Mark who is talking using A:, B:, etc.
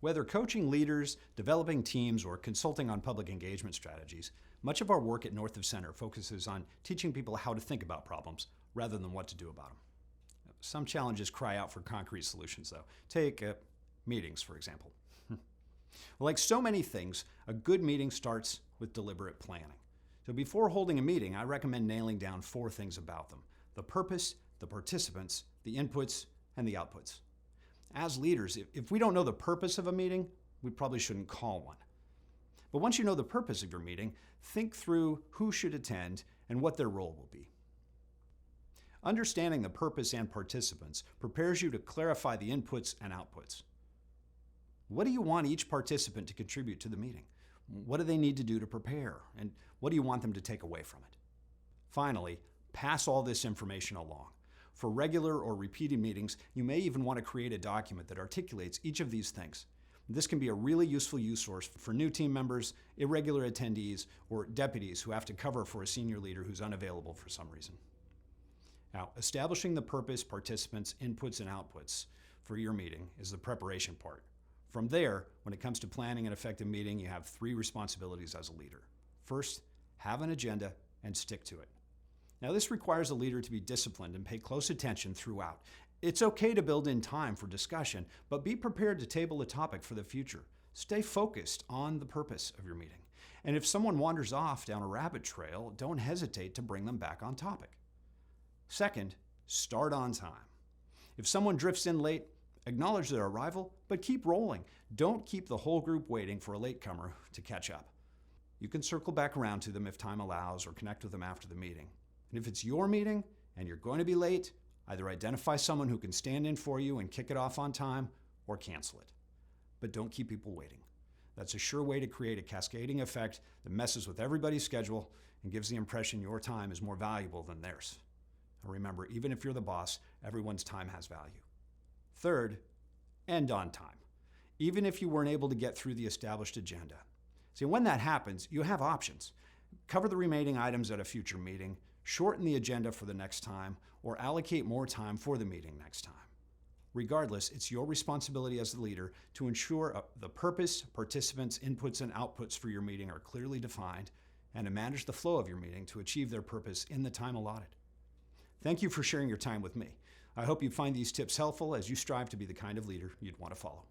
A: Whether coaching leaders, developing teams, or consulting on public engagement strategies, much of our work at North of Center focuses on teaching people how to think about problems rather than what to do about them. Some challenges cry out for concrete solutions, though. Take meetings, for example. Like so many things, a good meeting starts with deliberate planning. So before holding a meeting, I recommend nailing down 4 things about them: the purpose, the participants, the inputs, and the outputs. As leaders, if we don't know the purpose of a meeting, we probably shouldn't call one. But once you know the purpose of your meeting, think through who should attend and what their role will be. Understanding the purpose and participants prepares you to clarify the inputs and outputs. What do you want each participant to contribute to the meeting? What do they need to do to prepare? And what do you want them to take away from it? Finally, pass all this information along. For regular or repeated meetings, you may even want to create a document that articulates each of these things. This can be a really useful resource for new team members, irregular attendees, or deputies who have to cover for a senior leader who's unavailable for some reason. Now, establishing the purpose, participants, inputs, and outputs for your meeting is the preparation part. From there, when it comes to planning an effective meeting, you have 3 responsibilities as a leader. First, have an agenda and stick to it. Now, this requires a leader to be disciplined and pay close attention throughout. It's okay to build in time for discussion, but be prepared to table a topic for the future. Stay focused on the purpose of your meeting. And if someone wanders off down a rabbit trail, don't hesitate to bring them back on topic. Second, start on time. If someone drifts in late, acknowledge their arrival, but keep rolling. Don't keep the whole group waiting for a latecomer to catch up. You can circle back around to them if time allows or connect with them after the meeting. And if it's your meeting and you're going to be late, either identify someone who can stand in for you and kick it off on time or cancel it. But don't keep people waiting. That's a sure way to create a cascading effect that messes with everybody's schedule and gives the impression your time is more valuable than theirs. And remember, even if you're the boss, everyone's time has value. Third, end on time, even if you weren't able to get through the established agenda. See, when that happens, you have options. Cover the remaining items at a future meeting, shorten the agenda for the next time, or allocate more time for the meeting next time. Regardless, it's your responsibility as the leader to ensure the purpose, participants, inputs, and outputs for your meeting are clearly defined and to manage the flow of your meeting to achieve their purpose in the time allotted. Thank you for sharing your time with me. I hope you find these tips helpful as you strive to be the kind of leader you'd want to follow.